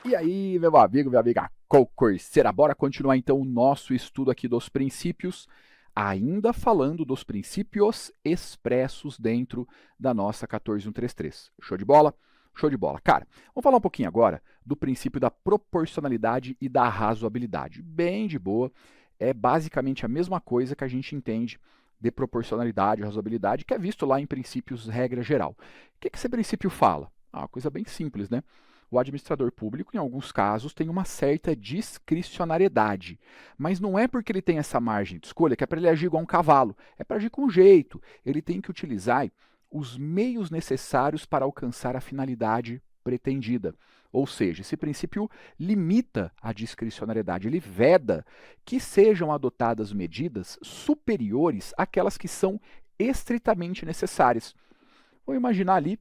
E aí, meu amigo, minha amiga concurseira, bora continuar então o nosso estudo aqui dos princípios, ainda falando dos princípios expressos dentro da nossa 14133. Show de bola? Show de bola. Cara, vamos falar um pouquinho agora do princípio da proporcionalidade e da razoabilidade. Bem de boa, é basicamente a mesma coisa que a gente entende de proporcionalidade e razoabilidade, que é visto lá em princípios regra geral. O que esse princípio fala? Uma coisa bem simples, né? O administrador público, em alguns casos, tem uma certa discricionariedade. Mas não é porque ele tem essa margem de escolha que é para ele agir igual um cavalo. É para agir com jeito. Ele tem que utilizar os meios necessários para alcançar a finalidade pretendida. Ou seja, esse princípio limita a discricionariedade, ele veda que sejam adotadas medidas superiores àquelas que são estritamente necessárias. Vamos imaginar ali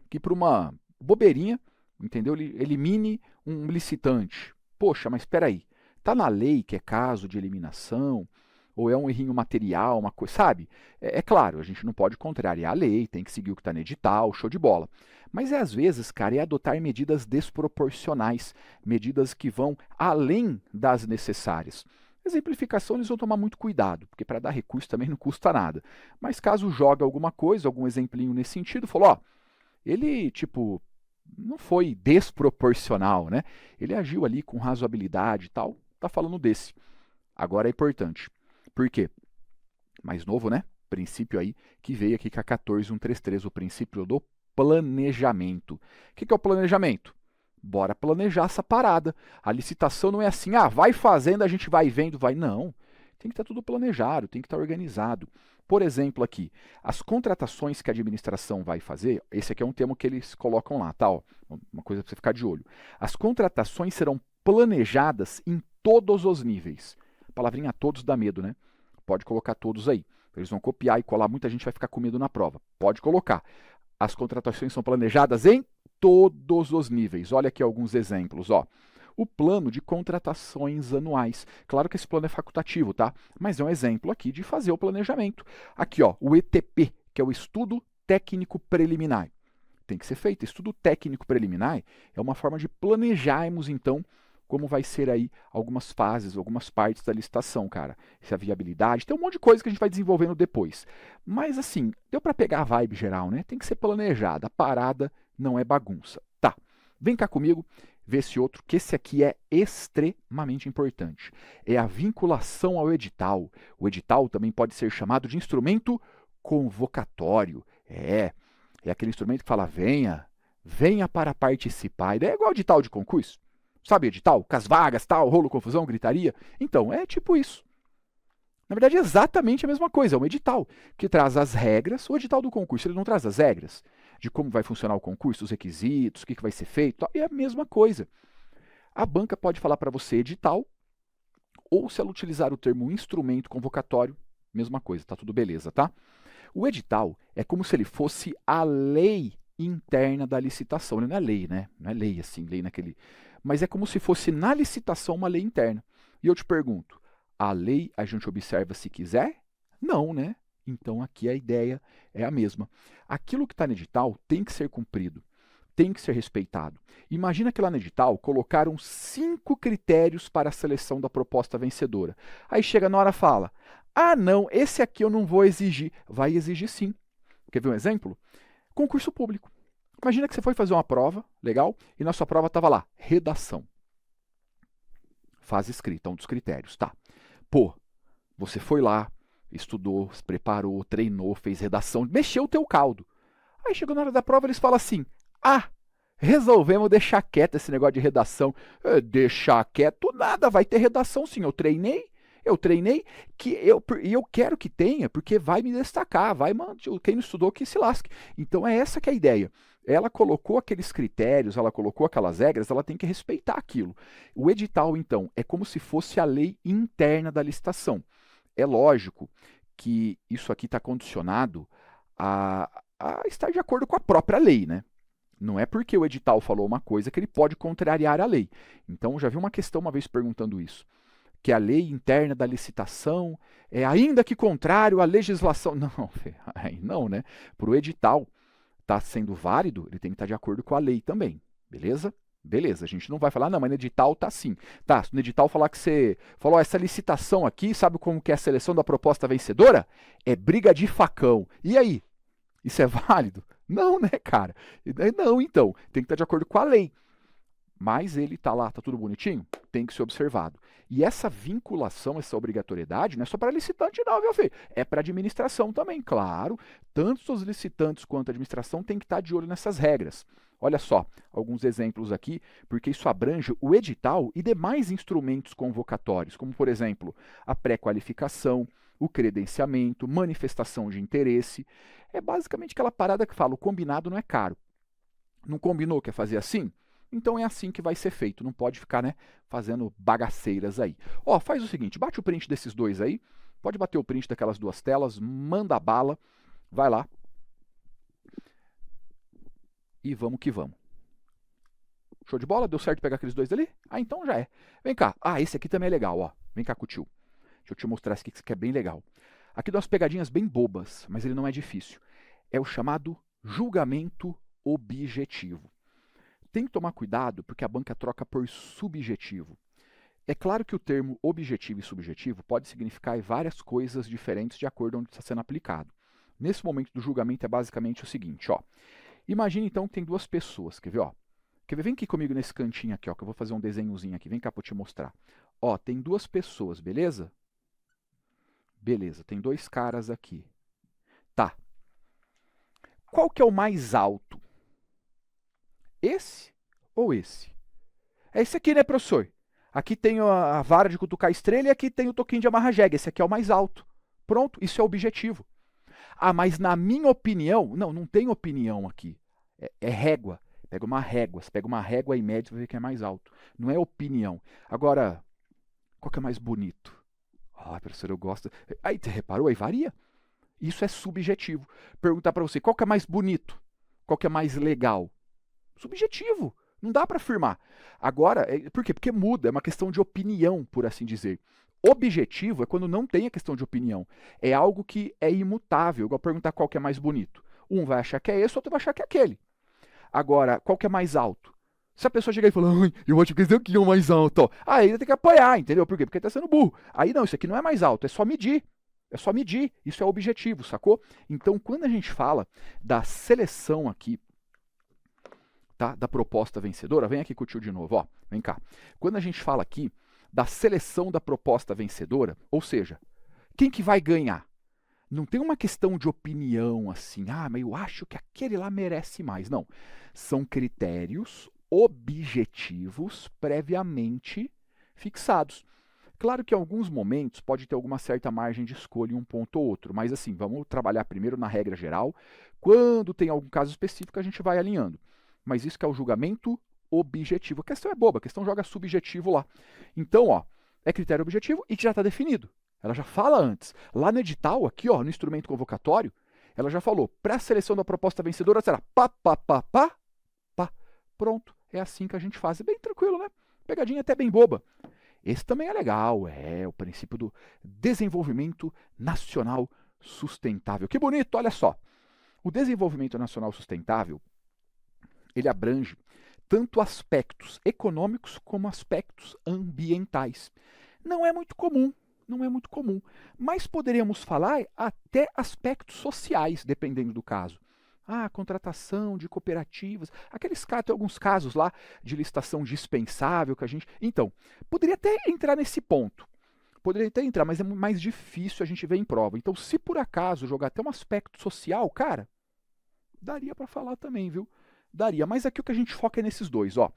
que para uma bobeirinha, entendeu? Ele elimine um licitante. Poxa, mas espera aí. Tá na lei que é caso de eliminação ou é um errinho material, uma coisa, sabe? É claro, a gente não pode contrariar a lei, tem que seguir o que está no edital, show de bola. Mas às vezes, cara, é adotar medidas desproporcionais, medidas que vão além das necessárias. Exemplificação, eles vão tomar muito cuidado, porque para dar recurso também não custa nada. Mas caso joga alguma coisa, algum exemplinho nesse sentido, falou, ó, ele, tipo, não foi desproporcional, né? Ele agiu ali com razoabilidade e tal, tá falando desse. Agora é importante. Por quê? Mais novo, né? Princípio aí que veio aqui com a 14133, o princípio do planejamento. O que é o planejamento? Bora planejar essa parada. A licitação não é assim, vai fazendo, a gente vai vendo, vai. Não. Tem que estar tudo planejado, tem que estar organizado. Por exemplo, aqui, as contratações que a administração vai fazer, esse aqui é um termo que eles colocam lá, tá? Ó, uma coisa para você ficar de olho. As contratações serão planejadas em todos os níveis. A palavrinha todos dá medo, né? Pode colocar todos aí. Eles vão copiar e colar, muita gente vai ficar com medo na prova. Pode colocar. As contratações são planejadas em todos os níveis. Olha aqui alguns exemplos, ó. O plano de contratações anuais. Claro que esse plano é facultativo, tá? Mas é um exemplo aqui de fazer o planejamento. Aqui, ó, o ETP, que é o Estudo Técnico Preliminar. Tem que ser feito. Estudo técnico preliminar é uma forma de planejarmos, então, como vai ser aí algumas fases, algumas partes da licitação, cara. Se a viabilidade, tem um monte de coisa que a gente vai desenvolvendo depois. Mas, assim, deu para pegar a vibe geral, né? Tem que ser planejada. A parada não é bagunça. Tá, vem cá comigo, ver esse outro, que esse aqui é extremamente importante. É a vinculação ao edital. O edital também pode ser chamado de instrumento convocatório. É aquele instrumento que fala, venha para participar. É igual edital de concurso. Sabe edital? Com as vagas, tal, rolo, confusão, gritaria. Então, é tipo isso. Na verdade, é exatamente a mesma coisa. É um edital que traz as regras. O edital do concurso, ele não traz as regras de como vai funcionar o concurso, os requisitos, o que vai ser feito. Tal. E é a mesma coisa. A banca pode falar para você edital, ou se ela utilizar o termo instrumento convocatório, mesma coisa, tá tudo beleza, tá? O edital é como se ele fosse a lei interna da licitação. Ele não é lei, né? Não é lei assim, lei naquele... Mas é como se fosse na licitação uma lei interna. E eu te pergunto, a lei a gente observa se quiser? Não, né? Então aqui a ideia é a mesma. Aquilo que está no edital tem que ser cumprido, tem que ser respeitado. Imagina que lá no edital colocaram 5 critérios para a seleção da proposta vencedora. Aí chega na hora e fala, não, esse aqui eu não vou exigir. Vai exigir sim. Quer ver um exemplo? Concurso público. Imagina que você foi fazer uma prova, legal, e na sua prova estava lá, redação. Fase escrita, um dos critérios, tá? Pô, você foi lá, estudou, se preparou, treinou, fez redação, mexeu o teu caldo. Aí chegou na hora da prova, eles falam assim, resolvemos deixar quieto esse negócio de redação. Deixar quieto nada, vai ter redação sim, eu treinei, que eu quero que tenha, porque vai me destacar, quem não estudou que se lasque. Então é essa que é a ideia. Ela colocou aqueles critérios, ela colocou aquelas regras, ela tem que respeitar aquilo. O edital, então, é como se fosse a lei interna da licitação. É lógico que isso aqui está condicionado a estar de acordo com a própria lei, né? Não é porque o edital falou uma coisa que ele pode contrariar a lei. Então, já vi uma questão uma vez perguntando isso. Que a lei interna da licitação é ainda que contrário à legislação. Não, aí não, né? Para o edital estar sendo válido, ele tem que estar de acordo com a lei também, beleza? Beleza, a gente não vai falar, não, mas no edital tá assim. Tá, no edital falar que você falou, essa licitação aqui, sabe como que é a seleção da proposta vencedora? É briga de facão. E aí? Isso é válido? Não, né, cara? Não, então. Tem que estar de acordo com a lei. Mas ele tá lá, tá tudo bonitinho? Tem que ser observado. E essa vinculação, essa obrigatoriedade, não é só para licitante não, meu filho. É para administração também, claro. Tanto os licitantes quanto a administração tem que estar de olho nessas regras. Olha só, alguns exemplos aqui, porque isso abrange o edital e demais instrumentos convocatórios, como, por exemplo, a pré-qualificação, o credenciamento, manifestação de interesse. É basicamente aquela parada que fala, o combinado não é caro. Não combinou, quer fazer assim? Então é assim que vai ser feito, não pode ficar, né, fazendo bagaceiras aí. Ó, faz o seguinte, bate o print desses dois aí, pode bater o print daquelas duas telas, manda bala, vai lá. E vamos que vamos. Show de bola? Deu certo pegar aqueles dois ali? Ah, então já é. Vem cá. Ah, esse aqui também é legal, ó. Vem cá com o tio. Deixa eu te mostrar esse aqui que é bem legal. Aqui dá umas pegadinhas bem bobas, mas ele não é difícil. É o chamado julgamento objetivo. Tem que tomar cuidado porque a banca troca por subjetivo. É claro que o termo objetivo e subjetivo pode significar várias coisas diferentes de acordo com onde está sendo aplicado. Nesse momento do julgamento é basicamente o seguinte, ó. Imagine então que tem duas pessoas, quer ver, ó? Quer ver? Vem aqui comigo nesse cantinho aqui, ó, que eu vou fazer um desenhozinho aqui. Vem cá para eu te mostrar. Ó, tem duas pessoas, beleza? Beleza, tem dois caras aqui. Tá. Qual que é o mais alto? Esse ou esse? É esse aqui, né, professor? Aqui tem a vara de cutucar estrela e aqui tem o toquinho de amarrar jegue. Esse aqui é o mais alto. Pronto, isso é objetivo. Ah, mas na minha opinião... Não tem opinião aqui. É régua. Pega uma régua. Você pega uma régua e mede para ver quem é mais alto. Não é opinião. Agora, qual que é mais bonito? Ah, professor, eu gosto... Aí, você reparou? Aí varia. Isso é subjetivo. Perguntar para você, qual que é mais bonito? Qual que é mais legal? Subjetivo. Não dá para afirmar. Agora, por quê? Porque muda, é uma questão de opinião, por assim dizer. Objetivo é quando não tem a questão de opinião. É algo que é imutável, igual perguntar qual que é mais bonito. Um vai achar que é esse, o outro vai achar que é aquele. Agora, qual que é mais alto? Se a pessoa chegar e falar, ai, eu acho que esse aqui é o mais alto, ó. Aí ele tem que apoiar, entendeu? Por quê? Porque ele está sendo burro. Aí não, isso aqui não é mais alto, é só medir. É só medir, isso é objetivo, sacou? Então, quando a gente fala da seleção aqui, tá, da proposta vencedora, vem aqui com o tio de novo, ó, vem cá. Quando a gente fala aqui da seleção da proposta vencedora, ou seja, quem que vai ganhar? Não tem uma questão de opinião assim, ah, mas eu acho que aquele lá merece mais. Não, são critérios objetivos previamente fixados. Claro que em alguns momentos pode ter alguma certa margem de escolha em um ponto ou outro, mas assim, vamos trabalhar primeiro na regra geral. Quando tem algum caso específico, a gente vai alinhando. Mas isso que é o julgamento objetivo. A questão é boba, a questão joga subjetivo lá. Então, ó, é critério objetivo e que já está definido. Ela já fala antes. Lá no edital, aqui, ó, no instrumento convocatório, ela já falou, para a seleção da proposta vencedora será pá. Pronto, é assim que a gente faz. É bem tranquilo, né? Pegadinha até bem boba. Esse também é legal, é o princípio do desenvolvimento nacional sustentável. Que bonito, olha só. O desenvolvimento nacional sustentável, ele abrange tanto aspectos econômicos como aspectos ambientais. Não é muito comum, mas poderíamos falar até aspectos sociais, dependendo do caso. Ah, contratação de cooperativas, aqueles casos, tem alguns casos lá de licitação dispensável que a gente... Então, poderia até entrar nesse ponto. Poderia até entrar, mas é mais difícil a gente ver em prova. Então, se por acaso jogar até um aspecto social, cara, daria para falar também, viu? Daria, mas aqui o que a gente foca é nesses dois, ó.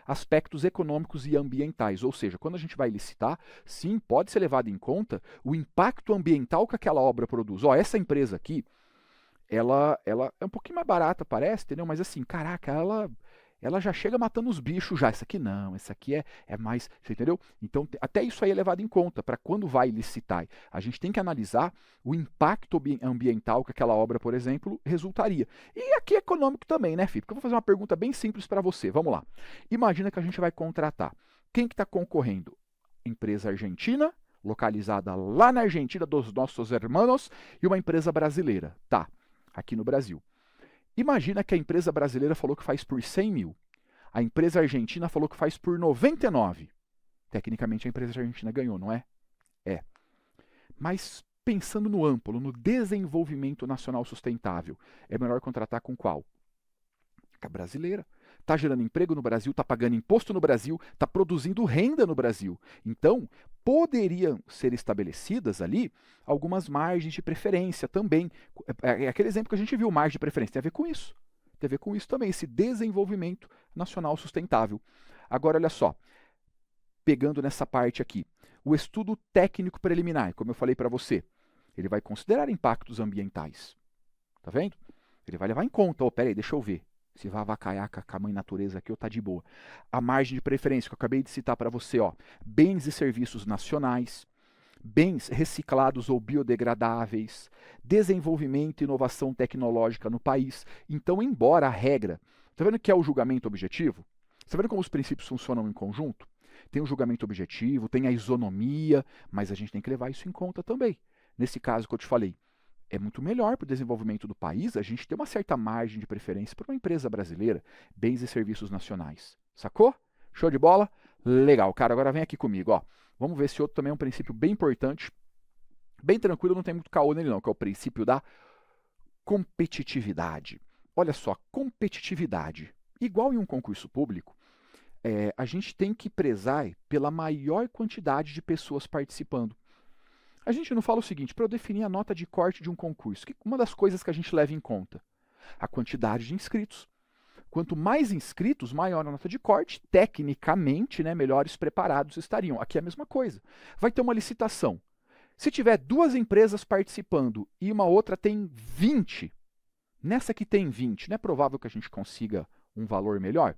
Aspectos econômicos e ambientais, ou seja, quando a gente vai licitar, sim, pode ser levado em conta o impacto ambiental que aquela obra produz. Ó, essa empresa aqui, ela é um pouquinho mais barata, parece, entendeu? Mas assim, caraca, ela já chega matando os bichos já. Essa aqui não, essa aqui é mais, você entendeu? Então, até isso aí é levado em conta para quando vai licitar. A gente tem que analisar o impacto ambiental que aquela obra, por exemplo, resultaria. E aqui é econômico também, né, filho? Porque eu vou fazer uma pergunta bem simples para você. Vamos lá. Imagina que a gente vai contratar. Quem que está concorrendo? Empresa argentina, localizada lá na Argentina, dos nossos hermanos, e uma empresa brasileira. Tá, aqui no Brasil. Imagina que a empresa brasileira falou que faz por 100 mil. A empresa argentina falou que faz por 99. Tecnicamente a empresa argentina ganhou, não é? É. Mas pensando no amplo, no desenvolvimento nacional sustentável, é melhor contratar com qual? Com a brasileira. Está gerando emprego no Brasil, está pagando imposto no Brasil, está produzindo renda no Brasil. Então, poderiam ser estabelecidas ali algumas margens de preferência também. É aquele exemplo que a gente viu, margem de preferência, tem a ver com isso. Tem a ver com isso também, esse desenvolvimento nacional sustentável. Agora, olha só, pegando nessa parte aqui, o estudo técnico preliminar, como eu falei para você, ele vai considerar impactos ambientais. Tá vendo? Ele vai levar em conta, peraí, deixa eu ver. Se vai avacalhar com a mãe natureza aqui, ou tá de boa. A margem de preferência, que eu acabei de citar para você, bens e serviços nacionais, bens reciclados ou biodegradáveis, desenvolvimento e inovação tecnológica no país. Então, embora a regra, tá vendo que é o julgamento objetivo? Tá vendo como os princípios funcionam em conjunto? Tem o julgamento objetivo, tem a isonomia, mas a gente tem que levar isso em conta também. Nesse caso que eu te falei, é muito melhor para o desenvolvimento do país a gente ter uma certa margem de preferência para uma empresa brasileira, bens e serviços nacionais. Sacou? Show de bola? Legal, cara. Agora vem aqui comigo. Vamos ver esse outro também é um princípio bem importante. Bem tranquilo, não tem muito caô nele não, que é o princípio da competitividade. Olha só, competitividade. Igual em um concurso público, a gente tem que prezar pela maior quantidade de pessoas participando. A gente não fala o seguinte, para eu definir a nota de corte de um concurso, uma das coisas que a gente leva em conta, a quantidade de inscritos. Quanto mais inscritos, maior a nota de corte, tecnicamente, melhores preparados estariam. Aqui é a mesma coisa. Vai ter uma licitação. Se tiver 2 empresas participando e uma outra tem 20, nessa que tem 20, não é provável que a gente consiga um valor melhor?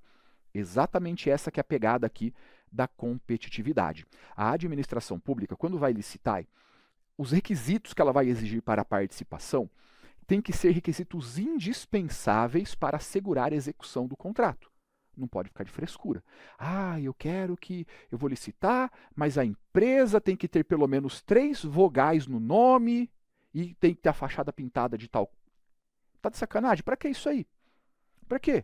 Exatamente essa que é a pegada aqui da competitividade. A administração pública, quando vai licitar, os requisitos que ela vai exigir para a participação têm que ser requisitos indispensáveis para assegurar a execução do contrato. Não pode ficar de frescura. Eu vou licitar, mas a empresa tem que ter pelo menos 3 vogais no nome e tem que ter a fachada pintada de tal. Tá de sacanagem? Para que isso aí? Para quê?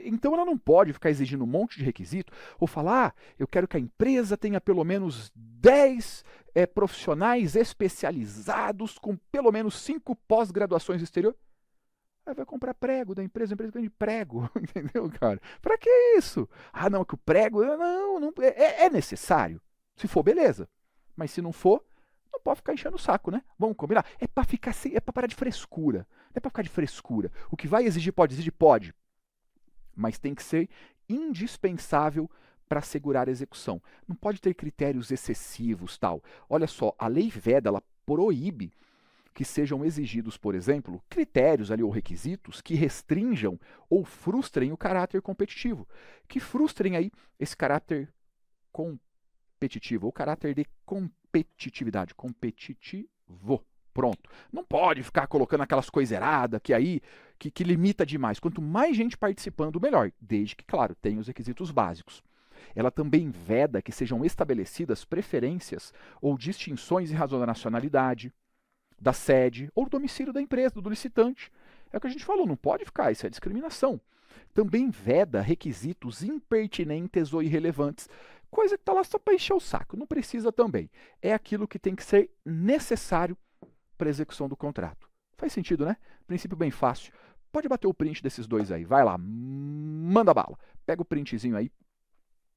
Então ela não pode ficar exigindo um monte de requisito ou falar, eu quero que a empresa tenha pelo menos 10 profissionais especializados com pelo menos 5 pós-graduações no exterior. Aí vai comprar prego da empresa, a empresa vende prego, entendeu, cara? Para que isso? Não, que o prego, não é necessário. Se for, beleza. Mas se não for, não pode ficar enchendo o saco, né? Vamos combinar? É para parar de frescura. Não é para ficar de frescura. O que vai exigir, pode. Mas tem que ser indispensável para assegurar a execução. Não pode ter critérios excessivos, tal. Olha só, a lei veda, ela proíbe que sejam exigidos, por exemplo, critérios ali ou requisitos que restringam ou frustrem o caráter competitivo, que frustrem aí esse caráter competitivo, ou caráter de competitividade, competitivo. Pronto. Não pode ficar colocando aquelas coisas erradas que aí que limita demais. Quanto mais gente participando, melhor. Desde que, claro, tenha os requisitos básicos. Ela também veda que sejam estabelecidas preferências ou distinções em razão da nacionalidade, da sede ou do domicílio da empresa, do licitante. É o que a gente falou, não pode ficar, isso é discriminação. Também veda requisitos impertinentes ou irrelevantes, coisa que está lá só para encher o saco, não precisa também. É aquilo que tem que ser necessário para a execução do contrato. Faz sentido, né? Princípio bem fácil. Pode bater o print desses dois aí, vai lá, manda bala. Pega o printzinho aí.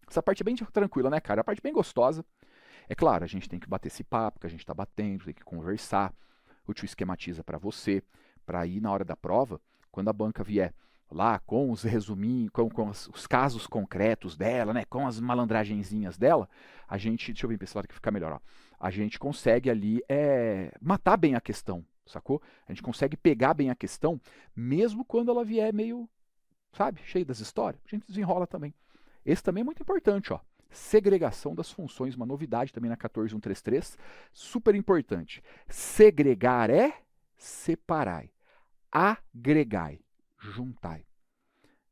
Essa parte é bem tranquila, né, cara? A parte bem gostosa. É claro, a gente tem que bater esse papo que a gente está batendo, tem que conversar. O tio esquematiza para você, para ir na hora da prova, quando a banca vier lá com os resuminhos, com os casos concretos dela, né, com as malandragenzinhas dela, a gente, deixa eu ver para esse lado que fica melhor, a gente consegue ali matar bem a questão, sacou? A gente consegue pegar bem a questão, mesmo quando ela vier meio, sabe, cheia das histórias, a gente desenrola também. Esse também é muito importante, segregação das funções, uma novidade também na 14133, super importante. Segregar é separai, agregai, juntai.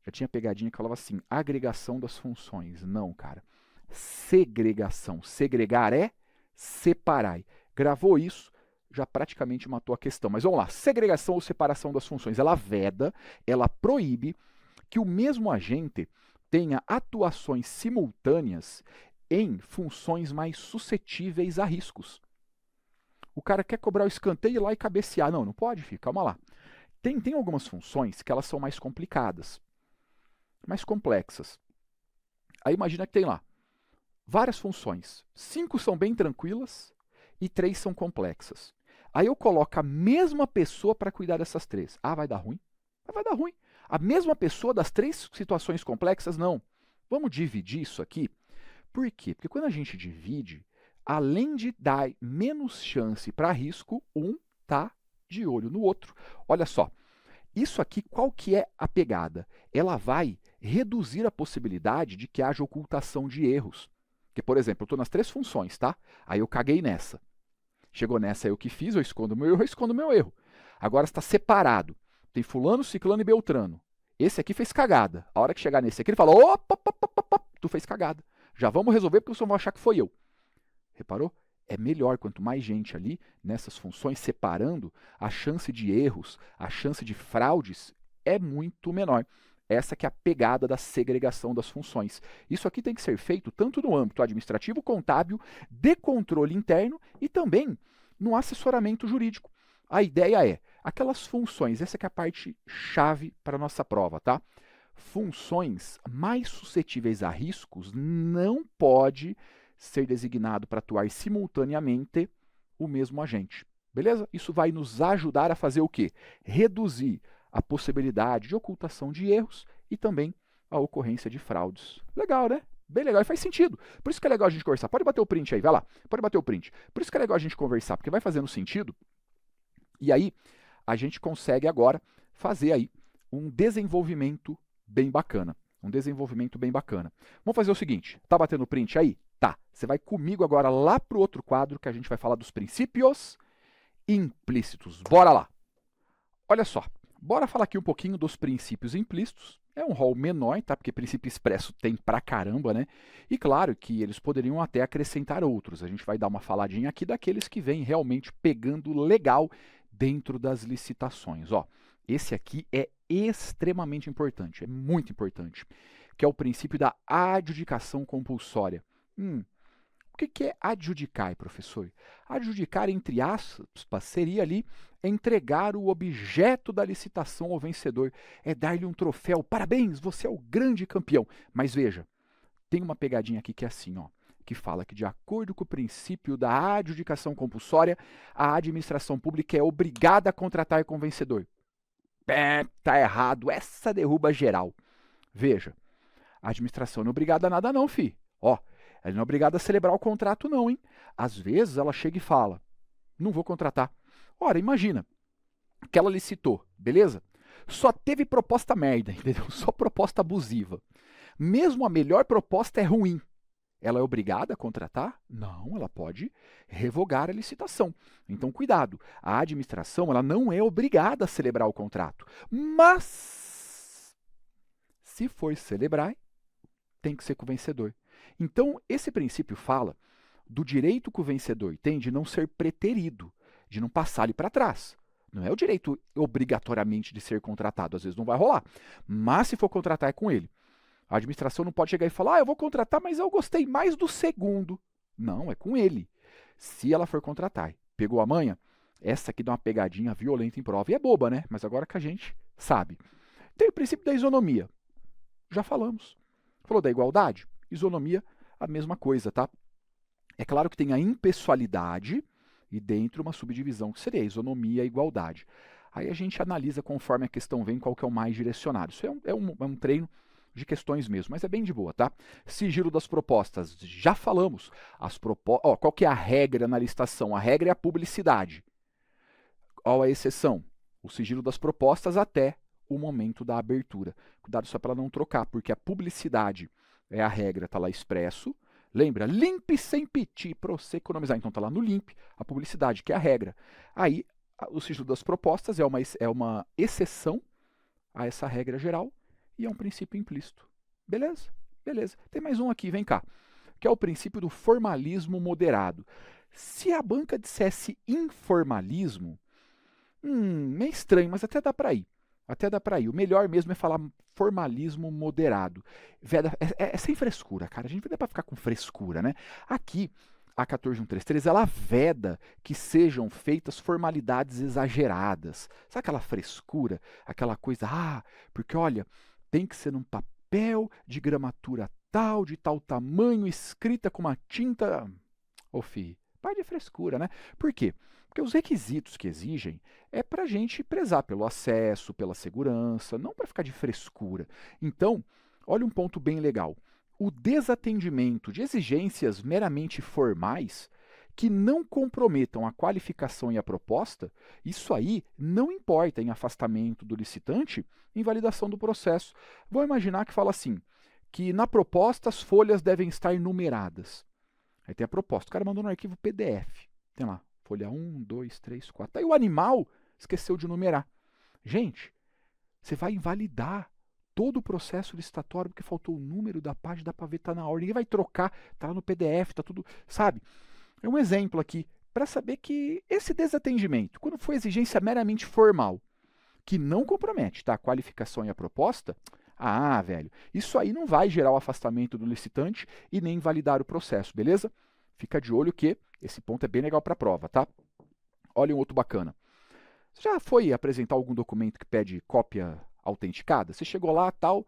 Já tinha pegadinha que falava assim, agregação das funções. Não, cara. Segregação. Segregar é separai. Gravou isso, já praticamente matou a questão. Mas vamos lá, segregação ou separação das funções. Ela veda, ela proíbe que o mesmo agente tenha atuações simultâneas em funções mais suscetíveis a riscos. O cara quer cobrar o escanteio lá e cabecear. Não, não pode, filho, calma lá. Tem algumas funções que elas são mais complicadas, mais complexas. Aí imagina que tem lá várias funções. 5 são bem tranquilas e 3 são complexas. Aí eu coloco a mesma pessoa para cuidar dessas 3. Ah, vai dar ruim? Vai dar ruim. A mesma pessoa das 3 situações complexas? Não. Vamos dividir isso aqui. Por quê? Porque quando a gente divide, além de dar menos chance para risco, um está de olho no outro. Olha só, isso aqui, qual que é a pegada? Ela vai reduzir a possibilidade de que haja ocultação de erros. Porque, por exemplo, eu estou nas 3 funções, tá? Aí eu caguei nessa. Chegou nessa, eu que fiz, eu escondo o meu erro, eu escondo o meu erro. Agora está separado. Tem fulano, ciclano e beltrano. Esse aqui fez cagada. A hora que chegar nesse aqui, ele fala, opa, tu fez cagada. Já vamos resolver porque vocês vão achar que foi eu. Reparou? É melhor, quanto mais gente ali, nessas funções, separando, a chance de erros, a chance de fraudes é muito menor. Essa que é a pegada da segregação das funções. Isso aqui tem que ser feito tanto no âmbito administrativo, contábil, de controle interno e também no assessoramento jurídico. A ideia é, aquelas funções, essa que é a parte chave para a nossa prova, tá? Funções mais suscetíveis a riscos não pode ser designado para atuar simultaneamente o mesmo agente. Beleza? Isso vai nos ajudar a fazer o quê? Reduzir a possibilidade de ocultação de erros e também a ocorrência de fraudes. Legal, né? Bem legal e faz sentido. Por isso que é legal a gente conversar. Pode bater o print aí, vai lá. Pode bater o print. Por isso que é legal a gente conversar, porque vai fazendo sentido. E aí a gente consegue agora fazer aí um desenvolvimento bem bacana. Um desenvolvimento bem bacana. Vamos fazer o seguinte, tá batendo o print aí? Tá. Você vai comigo agora lá para o outro quadro que a gente vai falar dos princípios implícitos. Bora lá. Olha só, bora falar aqui um pouquinho dos princípios implícitos. É um rol menor, tá? Porque princípio expresso tem pra caramba, né? E claro que eles poderiam até acrescentar outros. A gente vai dar uma faladinha aqui daqueles que vêm realmente pegando legal dentro das licitações. Ó, esse aqui é extremamente importante, é muito importante, que é o princípio da adjudicação compulsória. O que é adjudicar, professor? Adjudicar, entre aspas, seria ali entregar o objeto da licitação ao vencedor. É dar-lhe um troféu. Parabéns, você é o grande campeão. Mas veja, tem uma pegadinha aqui que é assim, ó, que fala que de acordo com o princípio da adjudicação compulsória, a administração pública é obrigada a contratar com o vencedor. Tá errado, essa derruba geral. Veja, a administração não é obrigada a nada não, fi. Ó, ela não é obrigada a celebrar o contrato não, hein? Às vezes ela chega e fala, não vou contratar. Ora, imagina, que ela licitou, beleza? Só teve proposta merda, entendeu? Só proposta abusiva. Mesmo a melhor proposta é ruim. Ela é obrigada a contratar? Não, ela pode revogar a licitação. Então, cuidado. A administração ela não é obrigada a celebrar o contrato. Mas, se for celebrar, tem que ser com o vencedor. Então, esse princípio fala do direito que o vencedor tem de não ser preterido, de não passar ele para trás. Não é o direito obrigatoriamente de ser contratado, às vezes não vai rolar. Mas se for contratar é com ele. A administração não pode chegar e falar, eu vou contratar, mas eu gostei mais do segundo. Não, é com ele. Se ela for contratar, pegou a manha, essa aqui dá uma pegadinha violenta em prova. E é boba, né? Mas agora que a gente sabe. Tem o princípio da isonomia. Já falamos. Falou da igualdade? Isonomia, a mesma coisa, tá? É claro que tem a impessoalidade e dentro uma subdivisão que seria a isonomia e a igualdade. Aí a gente analisa conforme a questão vem qual que é o mais direcionado. Isso é um treino de questões mesmo, mas é bem de boa, tá? Sigilo das propostas, já falamos. Qual que é a regra na licitação? A regra é a publicidade. Qual a exceção? O sigilo das propostas até o momento da abertura. Cuidado só para ela não trocar, porque a publicidade é a regra, está lá expresso. Lembra? Limpe sem pedir para você economizar. Então está lá no limp, a publicidade, que é a regra. Aí, o sigilo das propostas é uma exceção a essa regra geral e é um princípio implícito. Beleza? Beleza. Tem mais um aqui, vem cá, que é o princípio do formalismo moderado. Se a banca dissesse informalismo, é estranho, mas até dá para ir. Até dá para ir. O melhor mesmo é falar formalismo moderado. Veda, é sem frescura, cara. A gente não dá para ficar com frescura, né? Aqui, a 14133, ela veda que sejam feitas formalidades exageradas. Sabe aquela frescura? Aquela coisa, porque olha, tem que ser num papel de gramatura tal, de tal tamanho, escrita com uma tinta... Ô, fi, pai de frescura, né? Por quê? Porque os requisitos que exigem é para a gente prezar pelo acesso, pela segurança, não para ficar de frescura. Então, olha um ponto bem legal. O desatendimento de exigências meramente formais que não comprometam a qualificação e a proposta, isso aí não importa em afastamento do licitante, em validação do processo. Vamos imaginar que fala assim, que na proposta as folhas devem estar numeradas. Aí tem a proposta, o cara mandou no arquivo PDF, tem lá, folha 1, 2, 3, 4. Aí o animal esqueceu de numerar. Gente, você vai invalidar todo o processo licitatório porque faltou o número da página, dá para ver, está na hora. Ninguém vai trocar, está lá no PDF, está tudo, sabe? É um exemplo aqui para saber que esse desatendimento, quando for exigência meramente formal, que não compromete a qualificação e a proposta, velho, isso aí não vai gerar o afastamento do licitante e nem invalidar o processo, beleza? Fica de olho que esse ponto é bem legal para a prova, tá? Olha um outro bacana. Você já foi apresentar algum documento que pede cópia autenticada? Você chegou lá, tal,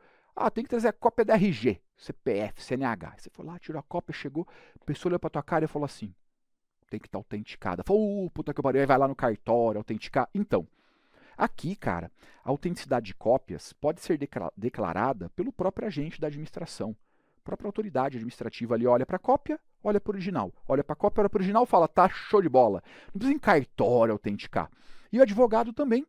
tem que trazer a cópia da RG, CPF, CNH. Você foi lá, tirou a cópia, chegou, a pessoa olhou para tua cara e falou assim, tem que estar autenticada. Falou, puta que pariu, aí vai lá no cartório, autenticar. Então, aqui, cara, a autenticidade de cópias pode ser declarada pelo próprio agente da administração. A própria autoridade administrativa ali olha para a cópia, olha para o original. Olha para a cópia, olha para o original e fala, tá show de bola. Não precisa em cartório autenticar. E o advogado também.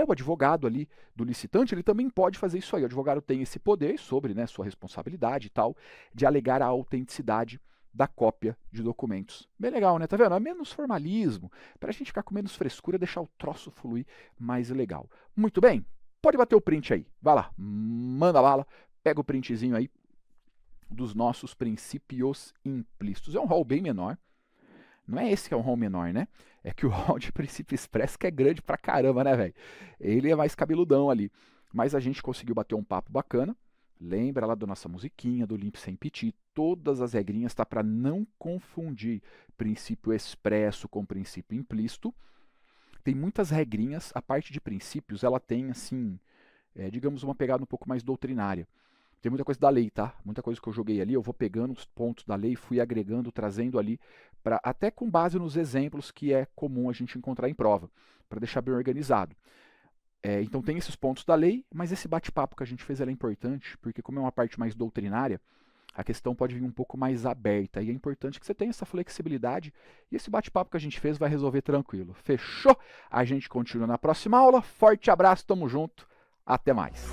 O advogado ali do licitante, ele também pode fazer isso aí. O advogado tem esse poder sobre, né, sua responsabilidade e tal, de alegar a autenticidade da cópia de documentos. Bem legal, né? Tá vendo? É menos formalismo, para a gente ficar com menos frescura, deixar o troço fluir mais legal. Muito bem, pode bater o print aí. Vai lá, manda bala, pega o printzinho aí dos nossos princípios implícitos. É um rol bem menor. Não é esse que é um rol menor, né? É que o rol de princípio expresso que é grande pra caramba, né, velho? Ele é mais cabeludão ali. Mas a gente conseguiu bater um papo bacana. Lembra lá da nossa musiquinha, do limp sem piti, todas as regrinhas, tá? Para não confundir princípio expresso com princípio implícito. Tem muitas regrinhas, a parte de princípios, ela tem, assim, digamos, uma pegada um pouco mais doutrinária. Tem muita coisa da lei, tá? Muita coisa que eu joguei ali, eu vou pegando os pontos da lei, fui agregando, trazendo ali, até com base nos exemplos que é comum a gente encontrar em prova, para deixar bem organizado. Então tem esses pontos da lei, mas esse bate-papo que a gente fez é importante, porque como é uma parte mais doutrinária, a questão pode vir um pouco mais aberta, e é importante que você tenha essa flexibilidade, e esse bate-papo que a gente fez vai resolver tranquilo. Fechou? A gente continua na próxima aula, forte abraço, tamo junto, até mais!